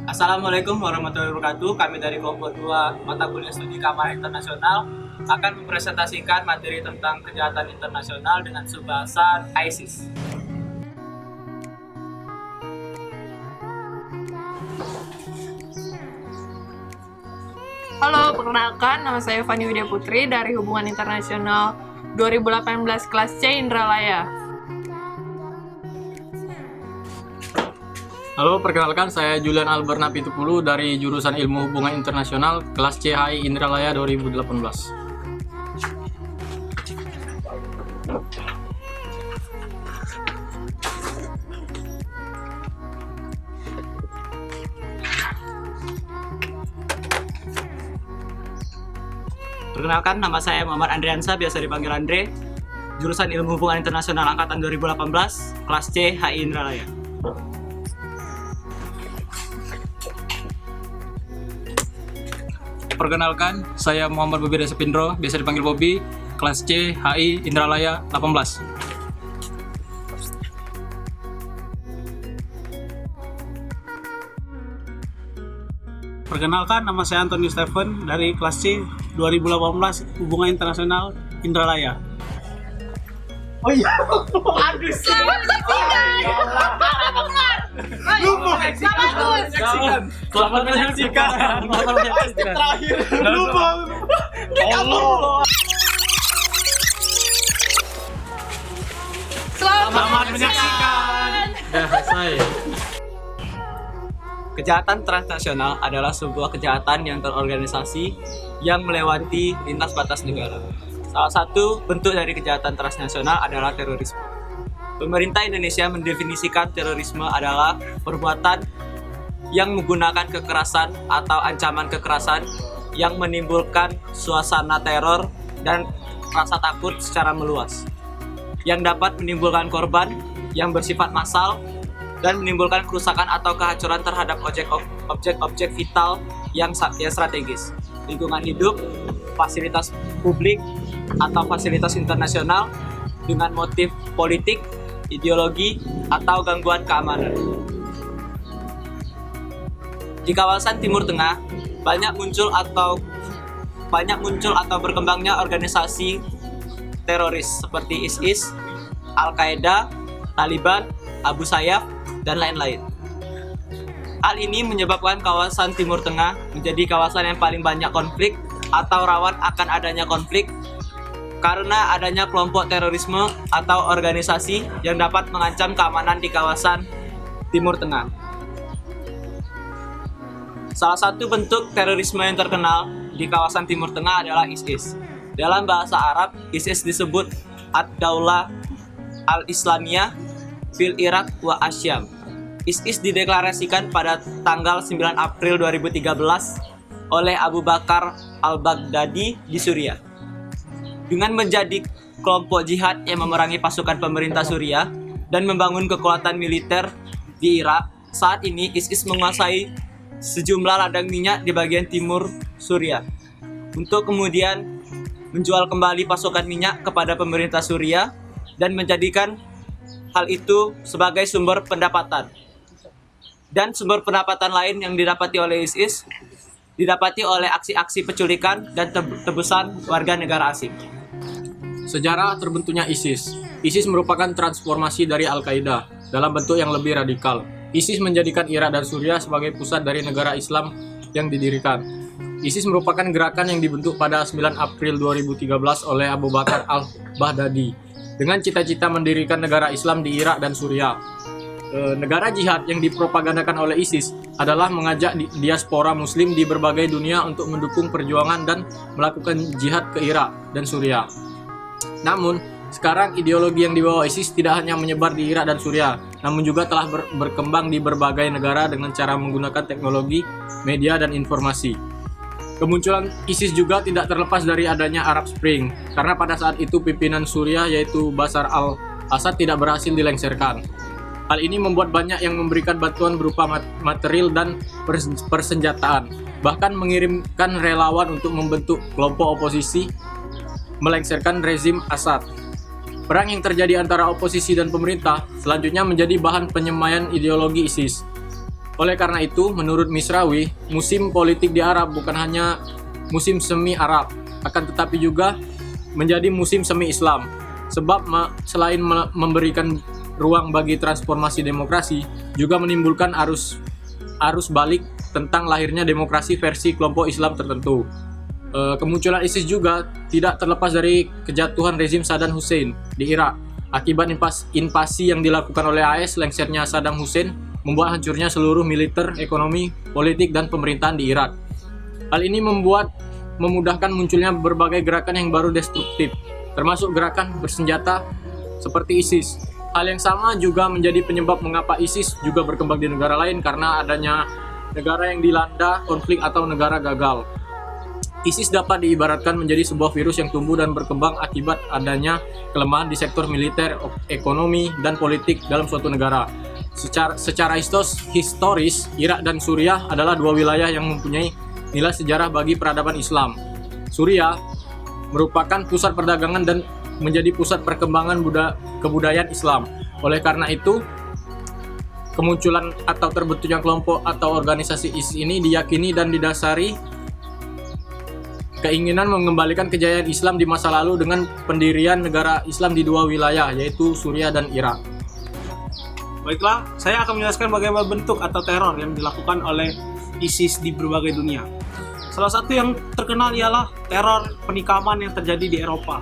Assalamualaikum warahmatullahi wabarakatuh. Kami dari kelompok 2 mata kuliah studi keamanan internasional akan mempresentasikan materi tentang kejahatan internasional dengan subbahasan ISIS. Halo, perkenalkan nama saya Fani Widya Putri dari Hubungan Internasional 2018 kelas C Indralaya. Halo, perkenalkan saya Julian Albert Napitupulu dari jurusan Ilmu Hubungan Internasional kelas CHI Indralaya 2018. Perkenalkan, nama saya Muhammad Andriansa, biasa dipanggil Andre, jurusan Ilmu Hubungan Internasional angkatan 2018, kelas C HI Indralaya. Perkenalkan, saya Muhammad Bobi Desa Pindro, biasa dipanggil Bobi, kelas C HI Indralaya 18. Perkenalkan, nama saya Anthony Stephen dari kelas C 2018 Hubungan Internasional Indralaya. Oh iya. Aduh, selamat Selamat menyaksikan. Terakhir. Lupa. Selamat menyaksikan. Selesai. Kejahatan transnasional adalah sebuah kejahatan yang terorganisasi yang melewati lintas batas negara. Salah satu bentuk dari kejahatan transnasional adalah terorisme. Pemerintah Indonesia mendefinisikan terorisme adalah perbuatan yang menggunakan kekerasan atau ancaman kekerasan yang menimbulkan suasana teror dan rasa takut secara meluas, yang dapat menimbulkan korban yang bersifat massal dan menimbulkan kerusakan atau kehancuran terhadap objek-objek vital yang strategis, lingkungan hidup, fasilitas publik, atau fasilitas internasional dengan motif politik, ideologi, atau gangguan keamanan. Di kawasan Timur Tengah, banyak muncul atau berkembangnya organisasi teroris seperti ISIS, Al-Qaeda, Taliban, Abu Sayyaf, dan lain-lain. Hal ini menyebabkan kawasan Timur Tengah menjadi kawasan yang paling banyak konflik atau rawan akan adanya konflik karena adanya kelompok terorisme atau organisasi yang dapat mengancam keamanan di kawasan Timur Tengah. Salah satu bentuk terorisme yang terkenal di kawasan Timur Tengah adalah ISIS. Dalam bahasa Arab, ISIS disebut Ad-Daulah Al-Islamiyah fil Irak wa Asyam. ISIS dideklarasikan pada tanggal 9 April 2013 oleh Abu Bakar al-Baghdadi di Suriah. Dengan menjadi kelompok jihad yang memerangi pasukan pemerintah Suriah dan membangun kekuatan militer di Irak, saat ini ISIS menguasai sejumlah ladang minyak di bagian timur Suriah untuk kemudian menjual kembali pasokan minyak kepada pemerintah Suriah dan menjadikan hal itu sebagai sumber pendapatan. Dan sumber pendapatan lain yang didapati oleh ISIS didapati oleh aksi-aksi penculikan dan tebusan warga negara asing. Sejarah terbentuknya ISIS. ISIS merupakan transformasi dari Al-Qaeda dalam bentuk yang lebih radikal. ISIS menjadikan Irak dan Suriah sebagai pusat dari negara Islam yang didirikan. ISIS merupakan gerakan yang dibentuk pada 9 April 2013 oleh Abu Bakar al-Baghdadi dengan cita-cita mendirikan negara Islam di Irak dan Suriah. Negara jihad yang dipropagandakan oleh ISIS adalah mengajak diaspora muslim di berbagai dunia untuk mendukung perjuangan dan melakukan jihad ke Irak dan Suriah. Namun, sekarang ideologi yang dibawa ISIS tidak hanya menyebar di Irak dan Suriah, namun juga telah berkembang di berbagai negara dengan cara menggunakan teknologi, media, dan informasi. Kemunculan ISIS juga tidak terlepas dari adanya Arab Spring, karena pada saat itu pimpinan Suriah yaitu Bashar al-Assad tidak berhasil dilengsarkan. Hal ini membuat banyak yang memberikan bantuan berupa material dan persenjataan, bahkan mengirimkan relawan untuk membentuk kelompok oposisi melengsarkan rezim Assad. Perang yang terjadi antara oposisi dan pemerintah selanjutnya menjadi bahan penyemaian ideologi ISIS. Oleh karena itu, menurut Misrawi, musim politik di Arab bukan hanya musim semi Arab, akan tetapi juga menjadi musim semi Islam. Sebab selain memberikan ruang bagi transformasi demokrasi, juga menimbulkan arus balik tentang lahirnya demokrasi versi kelompok Islam tertentu. Kemunculan ISIS juga tidak terlepas dari kejatuhan rezim Saddam Hussein di Irak. Akibat invasi yang dilakukan oleh AS, lengsernya Saddam Hussein membuat hancurnya seluruh militer, ekonomi, politik, dan pemerintahan di Irak. Hal ini memudahkan munculnya berbagai gerakan yang baru destruktif, termasuk gerakan bersenjata seperti ISIS. Hal yang sama juga menjadi penyebab mengapa ISIS juga berkembang di negara lain, karena adanya negara yang dilanda konflik atau negara gagal. ISIS dapat diibaratkan menjadi sebuah virus yang tumbuh dan berkembang akibat adanya kelemahan di sektor militer, ekonomi, dan politik dalam suatu negara. Secara historis, Irak dan Suriah adalah dua wilayah yang mempunyai nilai sejarah bagi peradaban Islam. Suriah merupakan pusat perdagangan dan menjadi pusat perkembangan kebudayaan Islam. Oleh karena itu, kemunculan atau terbentuknya kelompok atau organisasi ISIS ini diyakini dan didasari keinginan mengembalikan kejayaan Islam di masa lalu dengan pendirian negara Islam di dua wilayah, yaitu Suriah dan Irak. Baiklah, saya akan menjelaskan bagaimana bentuk atau teror yang dilakukan oleh ISIS di berbagai dunia. Salah satu yang terkenal ialah teror penikaman yang terjadi di Eropa.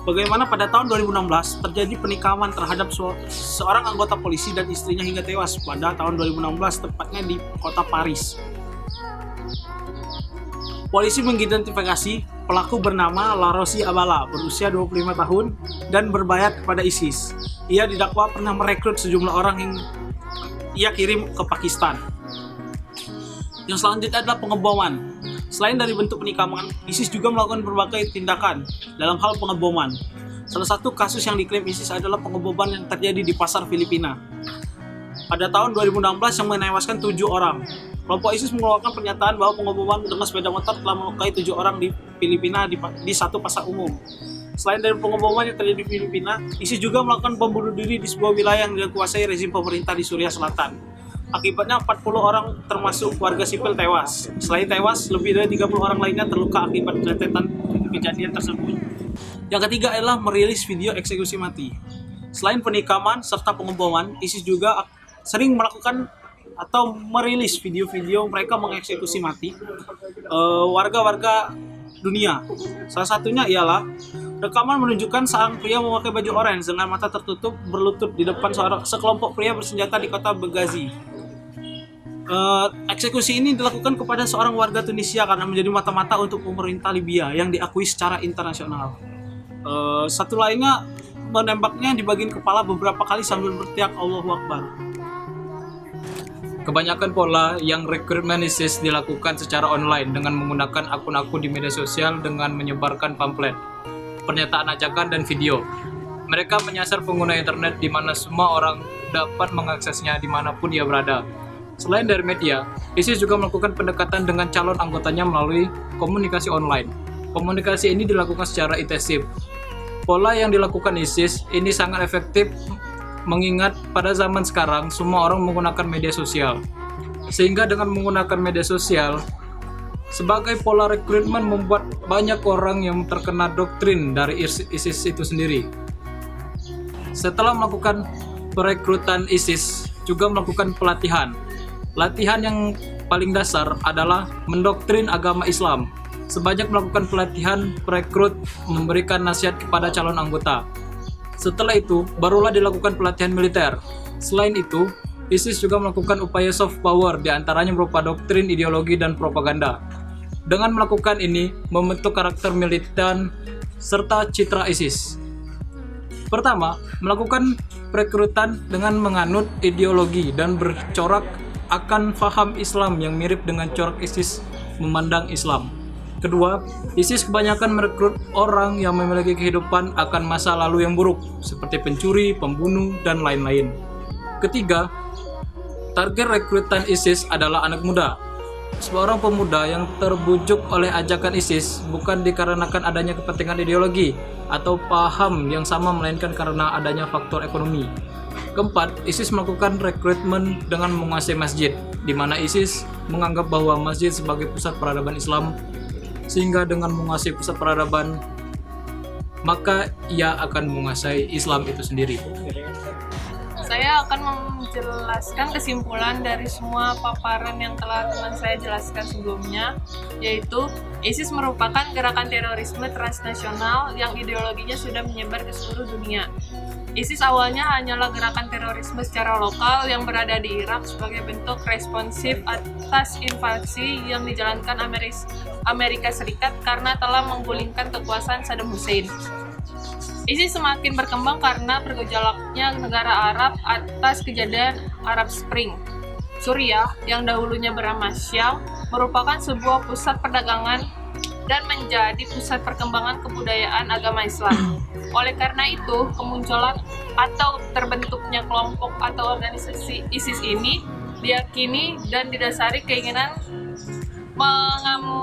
Bagaimana pada tahun 2016 terjadi penikaman terhadap seorang anggota polisi dan istrinya hingga tewas pada tahun 2016, tepatnya di kota Paris. Polisi mengidentifikasi pelaku bernama Larosi Abala, berusia 25 tahun dan berbayat kepada ISIS. Ia didakwa pernah merekrut sejumlah orang yang ia kirim ke Pakistan. Yang selanjutnya adalah pengeboman. Selain dari bentuk penikaman, ISIS juga melakukan berbagai tindakan dalam hal pengeboman. Salah satu kasus yang diklaim ISIS adalah pengeboman yang terjadi di pasar Filipina. Pada tahun 2016 yang menewaskan 7 orang. Kelompok ISIS mengeluarkan pernyataan bahwa pengeboman dengan sepeda motor telah melukai 7 orang di Filipina di satu pasar umum. Selain dari pengeboman yang terjadi di Filipina, ISIS juga melakukan bom bunuh diri di sebuah wilayah yang dikuasai rezim pemerintah di Suriah Selatan. Akibatnya 40 orang termasuk warga sipil tewas. Selain tewas, lebih dari 30 orang lainnya terluka akibat rentetan kejadian tersebut. Yang ketiga adalah merilis video eksekusi mati. Selain penikaman serta pengeboman, ISIS juga sering melakukan atau merilis video-video mereka mengeksekusi mati warga-warga dunia. Salah satunya ialah rekaman menunjukkan seorang pria memakai baju orange dengan mata tertutup berlutut di depan sekelompok pria bersenjata di kota Benghazi. Eksekusi ini dilakukan kepada seorang warga Tunisia karena menjadi mata-mata untuk pemerintah Libya yang diakui secara internasional. Satu lainnya menembaknya di bagian kepala beberapa kali sambil berteriak Allahu Akbar. Kebanyakan pola yang rekrutmen ISIS dilakukan secara online dengan menggunakan akun-akun di media sosial dengan menyebarkan pamflet, pernyataan ajakan, dan video. Mereka menyasar pengguna internet di mana semua orang dapat mengaksesnya dimanapun ia berada. Selain dari media, ISIS juga melakukan pendekatan dengan calon anggotanya melalui komunikasi online. Komunikasi ini dilakukan secara intensif. Pola yang dilakukan ISIS ini sangat efektif mengingat pada zaman sekarang semua orang menggunakan media sosial. Sehingga dengan menggunakan media sosial sebagai pola rekrutmen membuat banyak orang yang terkena doktrin dari ISIS itu sendiri. Setelah melakukan perekrutan, ISIS juga melakukan pelatihan. Latihan yang paling dasar adalah mendoktrin agama Islam. Sebanyak melakukan pelatihan, perekrut memberikan nasihat kepada calon anggota. Setelah itu, barulah dilakukan pelatihan militer. Selain itu, ISIS juga melakukan upaya soft power, diantaranya berupa doktrin, ideologi, dan propaganda. Dengan melakukan ini, membentuk karakter militan serta citra ISIS. Pertama, melakukan perekrutan dengan menganut ideologi dan bercorak akan faham Islam yang mirip dengan corak ISIS memandang Islam. Kedua, ISIS kebanyakan merekrut orang yang memiliki kehidupan akan masa lalu yang buruk, seperti pencuri, pembunuh, dan lain-lain. Ketiga, target rekrutan ISIS adalah anak muda. Seorang pemuda yang terbujuk oleh ajakan ISIS bukan dikarenakan adanya kepentingan ideologi atau paham yang sama, melainkan karena adanya faktor ekonomi. Keempat, ISIS melakukan rekrutmen dengan menguasai masjid, di mana ISIS menganggap bahwa masjid sebagai pusat peradaban Islam, sehingga dengan menguasai pusat peradaban, maka ia akan menguasai Islam itu sendiri. Saya akan menjelaskan kesimpulan dari semua paparan yang telah teman saya jelaskan sebelumnya, yaitu ISIS merupakan gerakan terorisme transnasional yang ideologinya sudah menyebar ke seluruh dunia. ISIS awalnya hanyalah gerakan terorisme secara lokal yang berada di Irak sebagai bentuk responsif atas invasi yang dijalankan Amerika Serikat karena telah menggulingkan kekuasaan Saddam Hussein. ISIS semakin berkembang karena bergejolaknya negara Arab atas kejadian Arab Spring. Suriah, yang dahulunya bernama Syam, merupakan sebuah pusat perdagangan dan menjadi pusat perkembangan kebudayaan agama Islam. Oleh karena itu, kemunculan atau terbentuknya kelompok atau organisasi ISIS ini diyakini dan didasari keinginan mengembalikan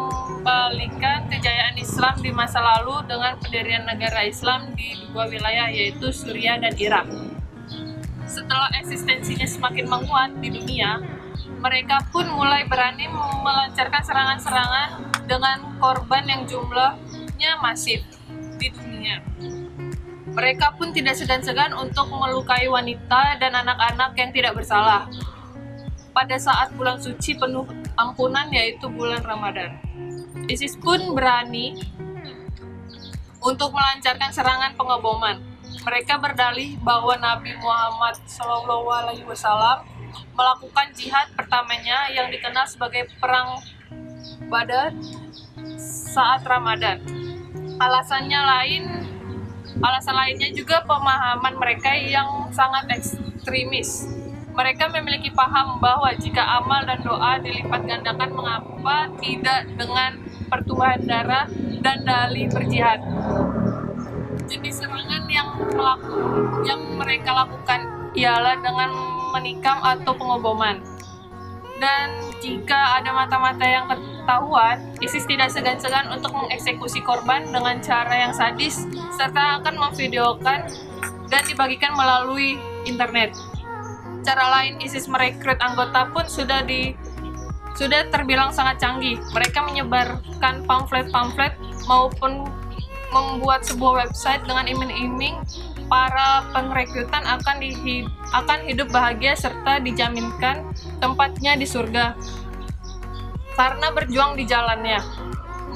kejayaan Islam di masa lalu dengan pendirian negara Islam di dua wilayah, yaitu Suriah dan Irak. Setelah eksistensinya semakin menguat di dunia, mereka pun mulai berani melancarkan serangan-serangan dengan korban yang jumlahnya masif di dunia. Mereka pun tidak segan-segan untuk melukai wanita dan anak-anak yang tidak bersalah pada saat bulan suci penuh ampunan, yaitu bulan Ramadan. ISIS pun berani untuk melancarkan serangan pengeboman. Mereka berdalih bahwa Nabi Muhammad SAW melakukan jihad pertamanya yang dikenal sebagai Perang Badar saat Ramadan. Alasan lainnya juga pemahaman mereka yang sangat ekstremis. Mereka memiliki paham bahwa jika amal dan doa dilipat gandakan, mengapa tidak dengan pertumpahan darah dan dalih berjihad. Jenis serangan yang mereka lakukan ialah dengan menikam atau pengeboman. Dan jika ada mata-mata yang ketahuan, ISIS tidak segan-segan untuk mengeksekusi korban dengan cara yang sadis, serta akan memvideokan dan dibagikan melalui internet. Cara lain ISIS merekrut anggota pun sudah terbilang sangat canggih. Mereka menyebarkan pamflet-pamflet maupun membuat sebuah website dengan iming-iming para pengrekrutan akan hidup bahagia serta dijaminkan tempatnya di surga karena berjuang di jalannya.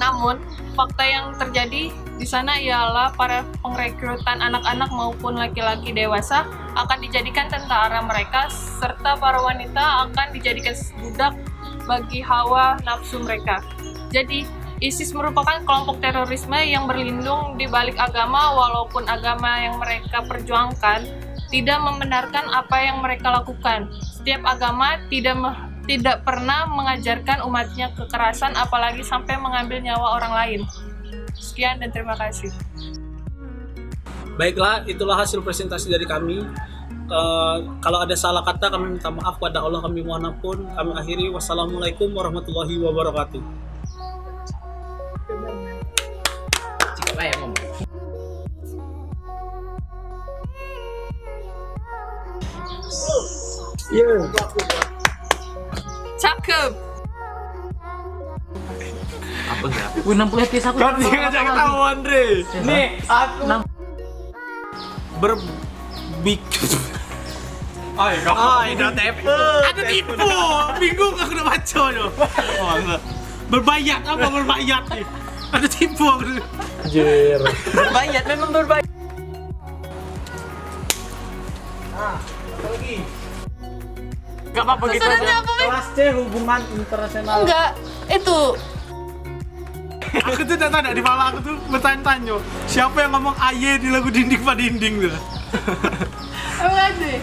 Namun, fakta yang terjadi di sana ialah para pengrekrutan anak-anak maupun laki-laki dewasa akan dijadikan tentara mereka, serta para wanita akan dijadikan budak bagi hawa nafsu mereka. Jadi, ISIS merupakan kelompok terorisme yang berlindung di balik agama, walaupun agama yang mereka perjuangkan tidak membenarkan apa yang mereka lakukan. Setiap agama tidak pernah mengajarkan umatnya kekerasan, apalagi sampai mengambil nyawa orang lain. Sekian dan terima kasih. Baiklah, itulah hasil presentasi dari kami. Kalau ada salah kata, kami minta maaf pada Allah, kami mohon ampun. Kami akhiri. Wassalamualaikum warahmatullahi wabarakatuh. Cakep. Apa ya? 60 FPS aku. Kau jangan tahu, Andre. Nih, aku berbik. Udah tepe. Ada tipu. Bingung aku udah baca loh. Berbayat apa berbayat nih? Ada tipu aku. Anjir. Berbayat, memang berbayat. Gak apa-apa gitu Maksudnya aja. apa, Bang? Kelas C hubungan internasional. Enggak, itu Aku tuh tak tahu di malah aku tuh bertanya-tanya siapa yang ngomong aye di lagu dinding pak dinding tuh. apa sih?